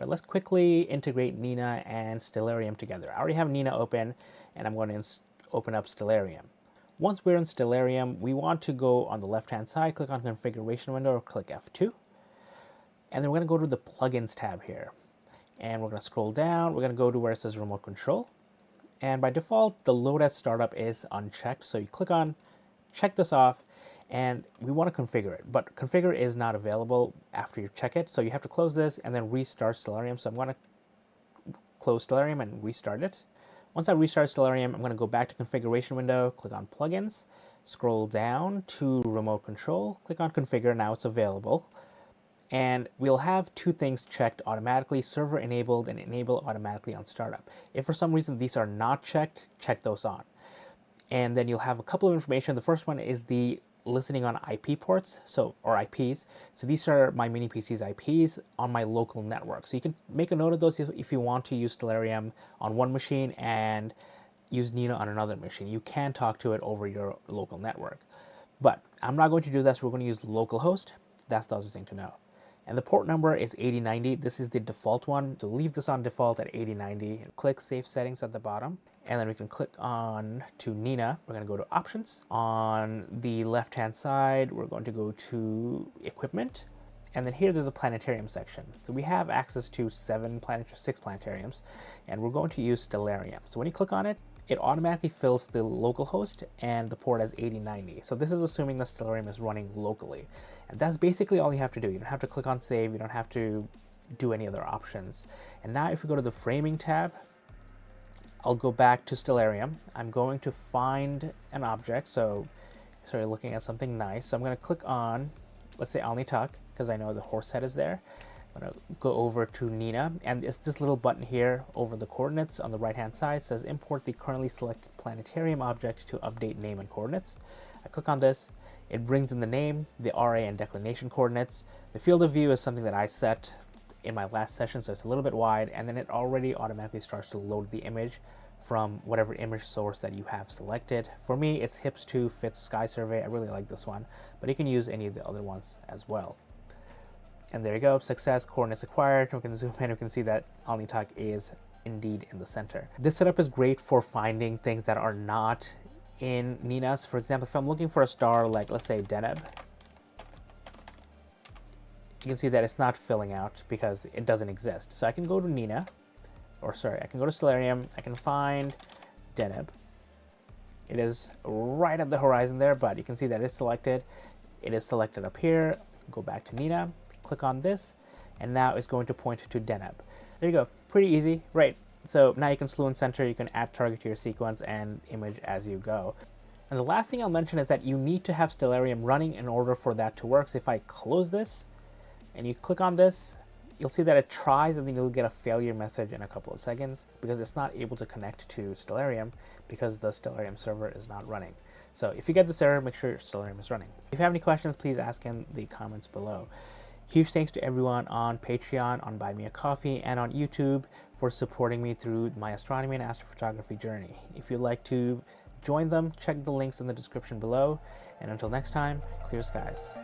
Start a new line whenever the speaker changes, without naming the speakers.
All right, let's quickly integrate Nina and Stellarium together. I already have Nina open, and I'm going to open up Stellarium. Once we're in Stellarium, we want to go on the left-hand side, click on Configuration window, or click F2. And then we're going to go to the Plugins tab here. And we're going to scroll down. We're going to go to where it says Remote Control. And by default, the Load as Startup is unchecked. So you click on, check this off, and we want to configure it. But configure is not available after you check it. So you have to close this and then restart Stellarium. So I'm going to close Stellarium and restart it. Once I restart Stellarium, I'm going to go back to Configuration window, click on Plugins, scroll down to Remote Control, click on Configure. Now it's available. And we'll have two things checked automatically, server enabled and enable automatically on startup. If for some reason these are not checked, check those on. And then you'll have a couple of information. The first one is the listening on IP ports, or IPs. So these are my mini PC's IPs on my local network. So you can make a note of those if you want to use Stellarium on one machine and use Nina on another machine. You can talk to it over your local network. But I'm not going to do that, so we're going to use localhost. That's the other thing to know. And the port number is 8090. This is the default one. So leave this on default at 8090. Click Save Settings at the bottom. And then we can click on to Nina. We're going to go to Options. On the left-hand side, we're going to go to Equipment. And then here there's a planetarium section. So we have access to 6 planetariums. And we're going to use Stellarium. So when you click on it, it automatically fills the local host and the port as 8090. So this is assuming the Stellarium is running locally. And that's basically all you have to do. You don't have to click on save. You don't have to do any other options. And now if we go to the framing tab, I'll go back to Stellarium. I'm going to find an object. So sorry, looking at something nice. So I'm going to click on, let's say Alnitak, because I know the horse head is there. I'm going to go over to Nina, and it's this little button here over the coordinates on the right hand side. Says import the currently selected planetarium object to update name and coordinates. I click on this. It brings in the name, the RA and declination coordinates. The field of view is something that I set in my last session, so it's a little bit wide, and then it already automatically starts to load the image from whatever image source that you have selected. For me, it's HIPS 2 Fits Sky Survey. I really like this one, but you can use any of the other ones as well. And there you go, success, coordinates acquired. We can zoom in, we can see that Alnitak is indeed in the center. This setup is great for finding things that are not in Nina's. For example, if I'm looking for a star like, let's say, Deneb, you can see that it's not filling out because it doesn't exist. So I can go to Nina, I can go to Stellarium, I can find Deneb. It is right at the horizon there, but you can see that it's selected. It is selected up here. Go back to Nina, click on this, and now it's going to point to Deneb. There you go, pretty easy, right? So now you can slew and center, you can add target to your sequence and image as you go. And the last thing I'll mention is that you need to have Stellarium running in order for that to work. So if I close this and you click on this, you'll see that it tries, and then you'll get a failure message in a couple of seconds because it's not able to connect to Stellarium because the Stellarium server is not running. So if you get this error, make sure Stellarium is running. If you have any questions, please ask in the comments below. Huge thanks to everyone on Patreon, on Buy Me a Coffee, and on YouTube for supporting me through my astronomy and astrophotography journey. If you'd like to join them, check the links in the description below. And until next time, clear skies.